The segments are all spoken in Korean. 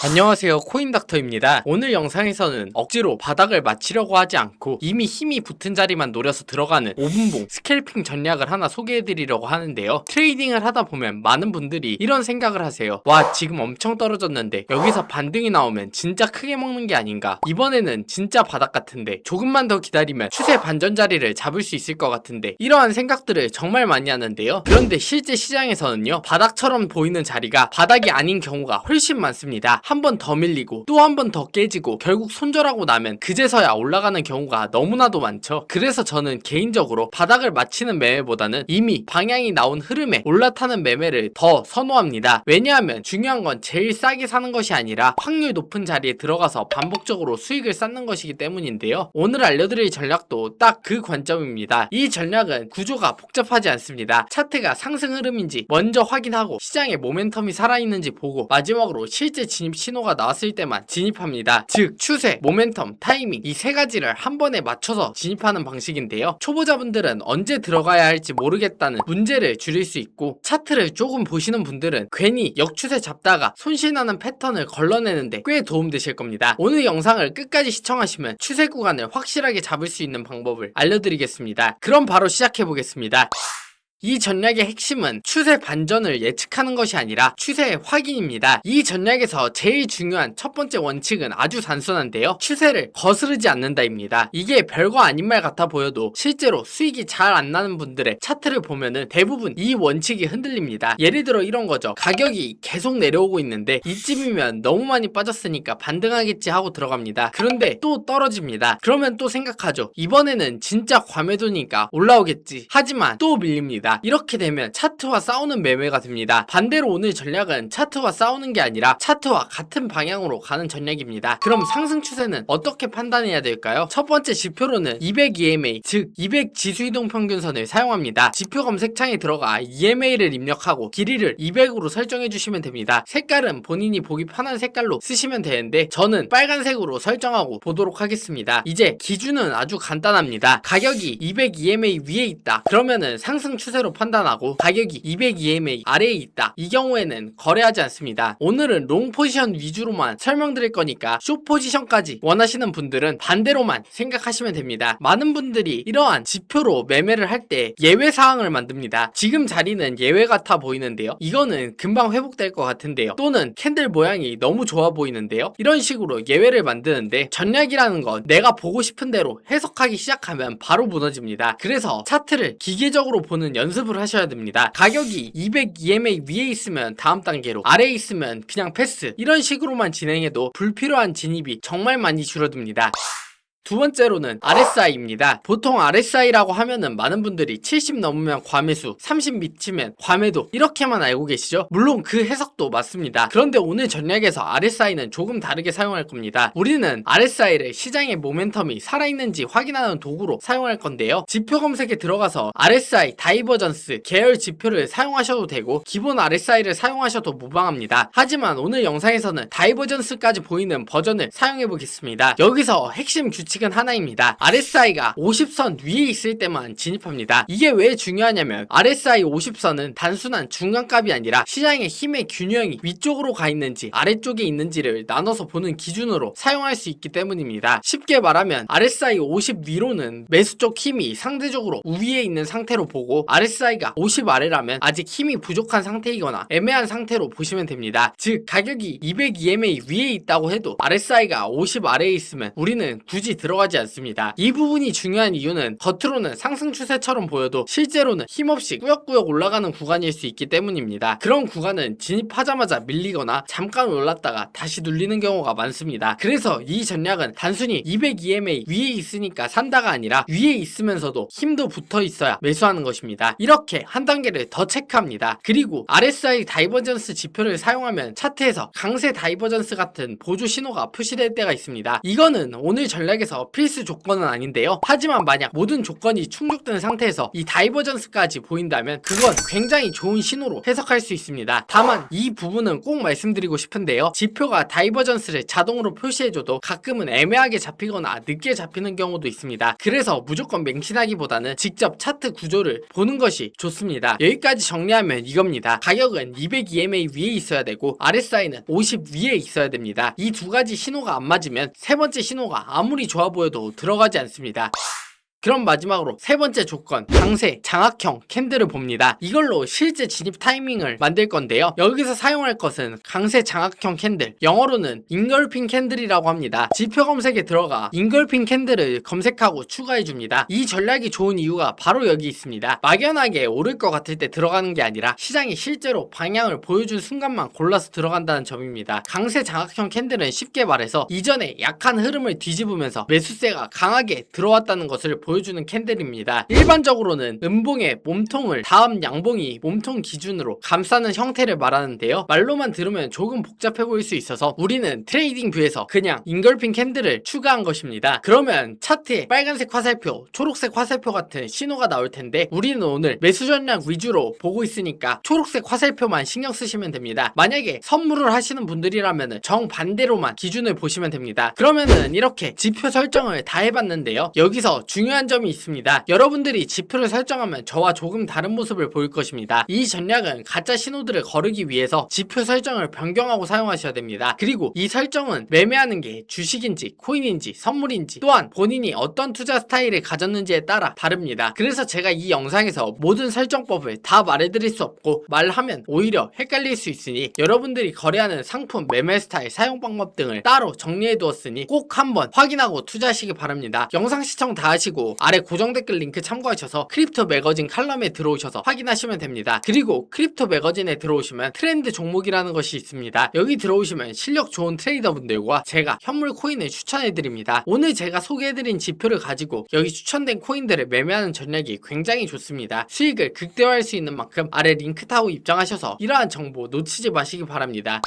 안녕하세요, 코인닥터입니다. 오늘 영상에서는 억지로 바닥을 맞추려고 하지 않고 이미 힘이 붙은 자리만 노려서 들어가는 5분봉 스캘핑 전략을 하나 소개해드리려고 하는데요. 트레이딩을 하다 보면 많은 분들이 이런 생각을 하세요. 와, 지금 엄청 떨어졌는데 여기서 반등이 나오면 진짜 크게 먹는 게 아닌가, 이번에는 진짜 바닥 같은데 조금만 더 기다리면 추세 반전 자리를 잡을 수 있을 것 같은데, 이러한 생각들을 정말 많이 하는데요. 그런데 실제 시장에서는요, 바닥처럼 보이는 자리가 바닥이 아닌 경우가 훨씬 많습니다. 한 번 더 밀리고 또 한 번 더 깨지고 결국 손절하고 나면 그제서야 올라가는 경우가 너무나도 많죠. 그래서 저는 개인적으로 바닥을 맞히는 매매보다는 이미 방향이 나온 흐름에 올라타는 매매를 더 선호합니다. 왜냐하면 중요한 건 제일 싸게 사는 것이 아니라 확률 높은 자리에 들어가서 반복적으로 수익을 쌓는 것이기 때문인데요. 오늘 알려드릴 전략도 딱 그 관점입니다. 이 전략은 구조가 복잡하지 않습니다. 차트가 상승 흐름인지 먼저 확인하고 시장의 모멘텀이 살아있는지 보고 마지막으로 실제 진입 신호가 나왔을 때만 진입합니다. 즉 추세, 모멘텀, 타이밍, 이 세 가지를 한 번에 맞춰서 진입하는 방식인데요. 초보자분들은 언제 들어가야 할지 모르겠다는 문제를 줄일 수 있고, 차트를 조금 보시는 분들은 괜히 역추세 잡다가 손실나는 패턴을 걸러내는데 꽤 도움되실 겁니다. 오늘 영상을 끝까지 시청하시면 추세 구간을 확실하게 잡을 수 있는 방법을 알려드리겠습니다. 그럼 바로 시작해보겠습니다. 이 전략의 핵심은 추세 반전을 예측하는 것이 아니라 추세의 확인입니다. 이 전략에서 제일 중요한 첫 번째 원칙은 아주 단순한데요. 추세를 거스르지 않는다입니다. 이게 별거 아닌 말 같아 보여도 실제로 수익이 잘 안 나는 분들의 차트를 보면은 대부분 이 원칙이 흔들립니다. 예를 들어 이런 거죠. 가격이 계속 내려오고 있는데 이쯤이면 너무 많이 빠졌으니까 반등하겠지 하고 들어갑니다. 그런데 또 떨어집니다. 그러면 또 생각하죠. 이번에는 진짜 과매도니까 올라오겠지. 하지만 또 밀립니다. 이렇게 되면 차트와 싸우는 매매가 됩니다. 반대로 오늘 전략은 차트와 싸우는 게 아니라 차트와 같은 방향으로 가는 전략입니다. 그럼 상승 추세는 어떻게 판단해야 될까요? 첫 번째 지표로는 200 EMA, 즉 200 지수이동평균선을 사용합니다. 지표 검색창에 들어가 EMA를 입력하고 길이를 200으로 설정해 주시면 됩니다. 색깔은 본인이 보기 편한 색깔로 쓰시면 되는데 저는 빨간색으로 설정하고 보도록 하겠습니다. 이제 기준은 아주 간단합니다. 가격이 200 EMA 위에 있다, 그러면은 상승 추세로 판단하고, 가격이 200 EMA 아래에 있다, 이 경우에는 거래하지 않습니다. 오늘은 롱 포지션 위주로만 설명드릴 거니까 숏 포지션까지 원하시는 분들은 반대로만 생각하시면 됩니다. 많은 분들이 이러한 지표로 매매를 할 때 예외 사항을 만듭니다. 지금 자리는 예외 같아 보이는데요, 이거는 금방 회복될 것 같은데요, 또는 캔들 모양이 너무 좋아 보이는데요, 이런 식으로 예외를 만드는데, 전략이라는 건 내가 보고 싶은 대로 해석하기 시작하면 바로 무너집니다. 그래서 차트를 기계적으로 보는 연습을 하셔야 됩니다. 가격이 200 EMA 위에 있으면 다음 단계로, 아래에 있으면 그냥 패스, 이런 식으로만 진행해도 불필요한 진입이 정말 많이 줄어듭니다. 두 번째로는 RSI입니다. 보통 RSI라고 하면은 많은 분들이 70 넘으면 과매수, 30 미치면 과매도, 이렇게만 알고 계시죠? 물론 그 해석도 맞습니다. 그런데 오늘 전략에서 RSI는 조금 다르게 사용할 겁니다. 우리는 RSI를 시장의 모멘텀이 살아있는지 확인하는 도구로 사용할 건데요. 지표 검색에 들어가서 RSI 다이버전스 계열 지표를 사용하셔도 되고 기본 RSI를 사용하셔도 무방합니다. 하지만 오늘 영상에서는 다이버전스까지 보이는 버전을 사용해 보겠습니다. 여기서 핵심 규칙은 하나입니다. RSI가 50선 위에 있을 때만 진입합니다. 이게 왜 중요하냐면 RSI 50선은 단순한 중간값이 아니라 시장의 힘의 균형이 위쪽으로 가 있는지 아래쪽에 있는지를 나눠서 보는 기준으로 사용할 수 있기 때문입니다. 쉽게 말하면 RSI 50 위로는 매수 쪽 힘이 상대적으로 우위에 있는 상태로 보고, RSI가 50 아래라면 아직 힘이 부족한 상태이거나 애매한 상태로 보시면 됩니다. 즉 가격이 200 EMA 위에 있다고 해도 RSI가 50 아래에 있으면 우리는 굳이 들어가지 않습니다. 이 부분이 중요한 이유는 겉으로는 상승 추세처럼 보여도 실제로는 힘없이 꾸역꾸역 올라가는 구간일 수 있기 때문입니다. 그런 구간은 진입하자마자 밀리거나 잠깐 올랐다가 다시 눌리는 경우가 많습니다. 그래서 이 전략은 단순히 200 EMA 위에 있으니까 산다가 아니라 위에 있으면서도 힘도 붙어 있어야 매수하는 것입니다. 이렇게 한 단계를 더 체크합니다. 그리고 RSI 다이버전스 지표를 사용하면 차트에서 강세 다이버전스 같은 보조 신호가 표시될 때가 있습니다. 이거는 오늘 전략에서 입장에서 필수 조건은 아닌데요. 하지만 만약 모든 조건이 충족된 상태에서 이 다이버전스까지 보인다면 그건 굉장히 좋은 신호로 해석할 수 있습니다. 다만 이 부분은 꼭 말씀드리고 싶은데요. 지표가 다이버전스를 자동으로 표시해줘도 가끔은 애매하게 잡히거나 늦게 잡히는 경우도 있습니다. 그래서 무조건 맹신하기보다는 직접 차트 구조를 보는 것이 좋습니다. 여기까지 정리하면 이겁니다. 가격은 200 EMA 위에 있어야 되고 RSI는 50 위에 있어야 됩니다. 이 두 가지 신호가 안 맞으면 세 번째 신호가 아무리 좋아 보여도 들어가지 않습니다. 그럼 마지막으로 세 번째 조건, 강세 장악형 캔들을 봅니다. 이걸로 실제 진입 타이밍을 만들 건데요. 여기서 사용할 것은 강세 장악형 캔들, 영어로는 인걸핑 캔들이라고 합니다. 지표 검색에 들어가 인걸핑 캔들을 검색하고 추가해줍니다. 이 전략이 좋은 이유가 바로 여기 있습니다. 막연하게 오를 것 같을 때 들어가는 게 아니라 시장이 실제로 방향을 보여준 순간만 골라서 들어간다는 점입니다. 강세 장악형 캔들은 쉽게 말해서 이전에 약한 흐름을 뒤집으면서 매수세가 강하게 들어왔다는 것을 보여주는 캔들입니다. 일반적으로는 음봉의 몸통을 다음 양봉이 몸통 기준으로 감싸는 형태를 말하는데요. 말로만 들으면 조금 복잡해 보일 수 있어서 우리는 트레이딩 뷰에서 그냥 인걸핑 캔들을 추가한 것입니다. 그러면 차트에 빨간색 화살표, 초록색 화살표 같은 신호가 나올 텐데 우리는 오늘 매수 전략 위주로 보고 있으니까 초록색 화살표만 신경 쓰시면 됩니다. 만약에 선물을 하시는 분들이라면 정반대로만 기준을 보시면 됩니다. 그러면은 이렇게 지표 설정을 다 해봤는데요. 여기서 중요한 점이 있습니다. 여러분들이 지표를 설정하면 저와 조금 다른 모습을 보일 것입니다. 이 전략은 가짜 신호들을 거르기 위해서 지표 설정을 변경하고 사용하셔야 됩니다. 그리고 이 설정은 매매하는 게 주식인지 코인인지 선물인지 또한 본인이 어떤 투자 스타일을 가졌는지에 따라 다릅니다. 그래서 제가 이 영상에서 모든 설정법을 다 말해드릴 수 없고 말하면 오히려 헷갈릴 수 있으니 여러분들이 거래하는 상품 매매 스타일 사용 방법 등을 따로 정리해 두었으니 꼭 한번 확인하고 투자하시기 바랍니다. 영상 시청 다 하시고 아래 고정 댓글 링크 참고하셔서 크립토 매거진 칼럼에 들어오셔서 확인하시면 됩니다. 그리고 크립토 매거진에 들어오시면 트렌드 종목이라는 것이 있습니다. 여기 들어오시면 실력 좋은 트레이더분들과 제가 현물 코인을 추천해드립니다. 오늘 제가 소개해드린 지표를 가지고 여기 추천된 코인들을 매매하는 전략이 굉장히 좋습니다. 수익을 극대화할 수 있는 만큼 아래 링크 타고 입장하셔서 이러한 정보 놓치지 마시기 바랍니다.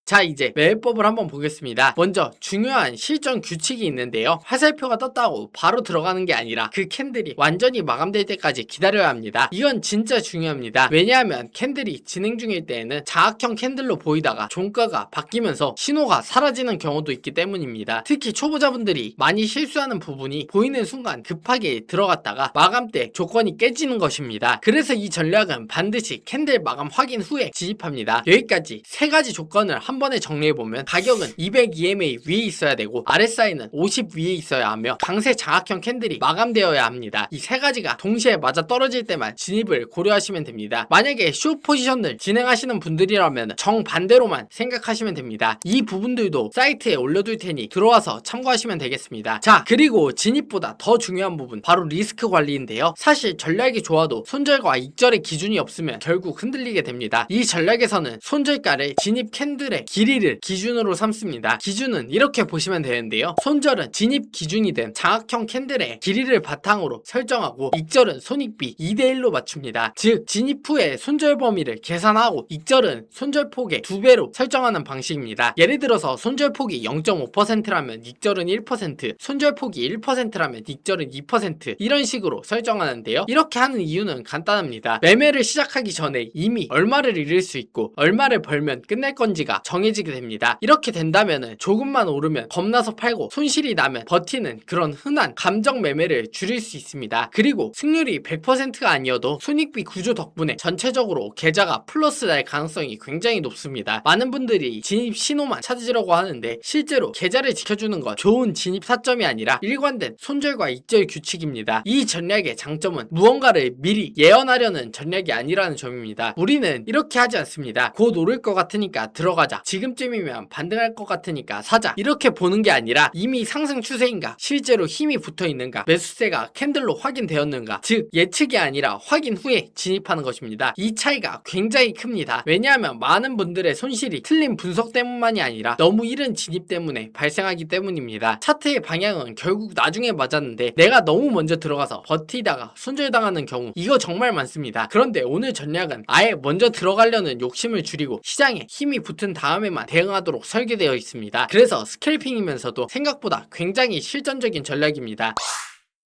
자, 이제 매매법을 한번 보겠습니다. 먼저 중요한 실전 규칙이 있는데요. 화살표가 떴다고 바로 들어가는 게 아니라 그 캔들이 완전히 마감될 때까지 기다려야 합니다. 이건 진짜 중요합니다. 왜냐하면 캔들이 진행 중일 때에는 자악형 캔들로 보이다가 종가가 바뀌면서 신호가 사라지는 경우도 있기 때문입니다. 특히 초보자분들이 많이 실수하는 부분이 보이는 순간 급하게 들어갔다가 마감 때 조건이 깨지는 것입니다. 그래서 이 전략은 반드시 캔들 마감 확인 후에 진입합니다. 여기까지 세 가지 조건을 한 번에 정리해보면 가격은 200 EMA 위에 있어야 되고 RSI는 50 위에 있어야 하며 강세 장악형 캔들이 마감되어야 합니다. 이 세 가지가 동시에 맞아 떨어질 때만 진입을 고려하시면 됩니다. 만약에 숏 포지션을 진행하시는 분들이라면 정반대로만 생각하시면 됩니다. 이 부분들도 사이트에 올려둘 테니 들어와서 참고하시면 되겠습니다. 자, 그리고 진입보다 더 중요한 부분 바로 리스크 관리인데요. 사실 전략이 좋아도 손절과 익절의 기준이 없으면 결국 흔들리게 됩니다. 이 전략에서는 손절가를 진입 캔들의 길이를 기준으로 삼습니다. 기준은 이렇게 보시면 되는데요. 손절은 진입 기준이 된 장악형 캔들의 길이를 바탕으로 설정하고 익절은 손익비 2대1로 맞춥니다. 즉 진입 후에 손절 범위를 계산하고 익절은 손절폭의 2배로 설정하는 방식입니다. 예를 들어서 손절폭이 0.5%라면 익절은 1%, 손절폭이 1%라면 익절은 2% 이런 식으로 설정하는데요. 이렇게 하는 이유는 간단합니다. 매매를 시작하기 전에 이미 얼마를 잃을 수 있고 얼마를 벌면 끝날 건지가 정해지게 됩니다. 이렇게 된다면 조금만 오르면 겁나서 팔고 손실이 나면 버티는 그런 흔한 감정 매매를 줄일 수 있습니다. 그리고 승률이 100%가 아니어도 손익비 구조 덕분에 전체적으로 계좌가 플러스 날 가능성이 굉장히 높습니다. 많은 분들이 진입 신호만 찾으려고 하는데 실제로 계좌를 지켜주는 건 좋은 진입 사점이 아니라 일관된 손절과 익절 규칙입니다. 이 전략의 장점은 무언가를 미리 예언하려는 전략이 아니라는 점입니다. 우리는 이렇게 하지 않습니다. 곧 오를 것 같으니까 들어가자. 지금쯤이면 반등할 것 같으니까 사자. 이렇게 보는 게 아니라 이미 상승 추세인가, 실제로 힘이 붙어 있는가, 매수세가 캔들로 확인되었는가, 즉 예측이 아니라 확인 후에 진입하는 것입니다. 이 차이가 굉장히 큽니다. 왜냐하면 많은 분들의 손실이 틀린 분석 때문만이 아니라 너무 이른 진입 때문에 발생하기 때문입니다. 차트의 방향은 결국 나중에 맞았는데 내가 너무 먼저 들어가서 버티다가 손절당하는 경우 이거 정말 많습니다. 그런데 오늘 전략은 아예 먼저 들어가려는 욕심을 줄이고 시장에 힘이 붙은 다음 다음에만 대응하도록 설계되어 있습니다. 그래서 스캘핑이면서도 생각보다 굉장히 실전적인 전략입니다.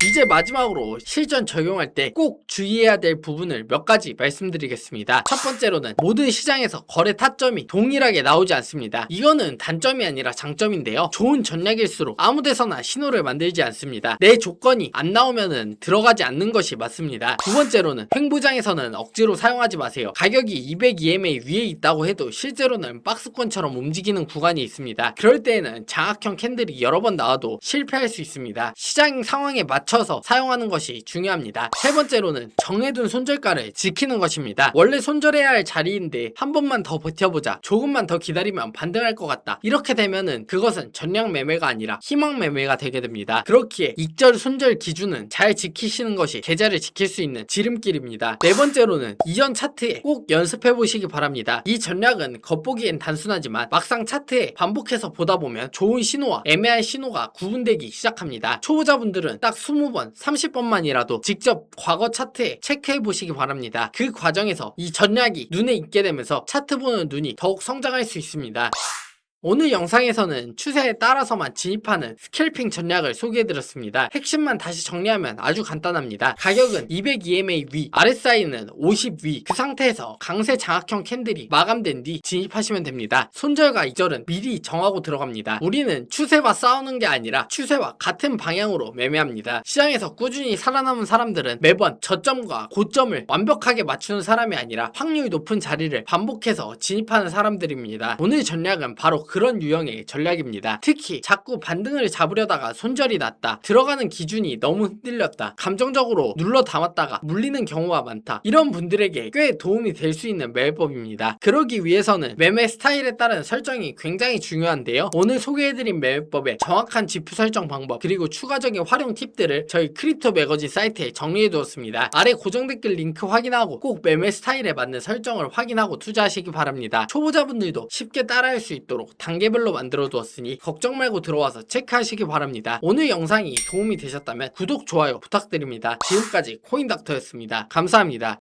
이제 마지막으로 실전 적용할 때 꼭 주의해야 될 부분을 몇 가지 말씀드리겠습니다. 첫 번째로는 모든 시장에서 거래 타점이 동일하게 나오지 않습니다. 이거는 단점이 아니라 장점인데요. 좋은 전략일수록 아무 데서나 신호를 만들지 않습니다. 내 조건이 안 나오면은 들어가지 않는 것이 맞습니다. 두 번째로는 횡보장에서는 억지로 사용하지 마세요. 가격이 200 EMA 위에 있다고 해도 실제로는 박스권처럼 움직이는 구간이 있습니다. 그럴 때에는 장악형 캔들이 여러 번 나와도 실패할 수 있습니다. 시장 상황에 맞춰서 사용하는 것이 중요합니다. 세 번째로는 정해둔 손절가를 지키는 것입니다. 원래 손절해야 할 자리인데 한 번만 더 버텨보자, 조금만 더 기다리면 반등할 것 같다, 이렇게 되면은 그것은 전량 매매가 아니라 희망 매매가 되게 됩니다. 그렇기에 익절 손절 기준은 잘 지키시는 것이 계좌를 지킬 수 있는 지름길입니다. 네 번째로는 이전 차트에 꼭 연습해 보시기 바랍니다. 이 전략은 겉보기엔 단순하지만 막상 차트에 반복해서 보다 보면 좋은 신호와 애매한 신호가 구분되기 시작합니다. 초보자분들은 딱 20번, 30번만이라도 직접 과거 차트에 체크해 보시기 바랍니다. 그 과정에서 이 전략이 눈에 익게 되면서 차트 보는 눈이 더욱 성장할 수 있습니다. 오늘 영상에서는 추세에 따라서만 진입하는 스캘핑 전략을 소개해드렸습니다. 핵심만 다시 정리하면 아주 간단합니다. 가격은 200 EMA 위, RSI는 50 위, 그 상태에서 강세 장악형 캔들이 마감된 뒤 진입하시면 됩니다. 손절과 익절은 미리 정하고 들어갑니다. 우리는 추세와 싸우는 게 아니라 추세와 같은 방향으로 매매합니다. 시장에서 꾸준히 살아남은 사람들은 매번 저점과 고점을 완벽하게 맞추는 사람이 아니라 확률 높은 자리를 반복해서 진입하는 사람들입니다. 오늘 전략은 바로 그런 유형의 전략입니다. 특히 자꾸 반등을 잡으려다가 손절이 났다, 들어가는 기준이 너무 흔들렸다, 감정적으로 눌러 담았다가 물리는 경우가 많다, 이런 분들에게 꽤 도움이 될 수 있는 매매법입니다. 그러기 위해서는 매매 스타일에 따른 설정이 굉장히 중요한데요. 오늘 소개해드린 매매법의 정확한 지표 설정 방법 그리고 추가적인 활용 팁들을 저희 크립토 매거진 사이트에 정리해두었습니다. 아래 고정 댓글 링크 확인하고 꼭 매매 스타일에 맞는 설정을 확인하고 투자하시기 바랍니다. 초보자분들도 쉽게 따라할 수 있도록 단계별로 만들어 두었으니 걱정 말고 들어와서 체크하시기 바랍니다. 오늘 영상이 도움이 되셨다면 구독, 좋아요 부탁드립니다. 지금까지 코인닥터였습니다. 감사합니다.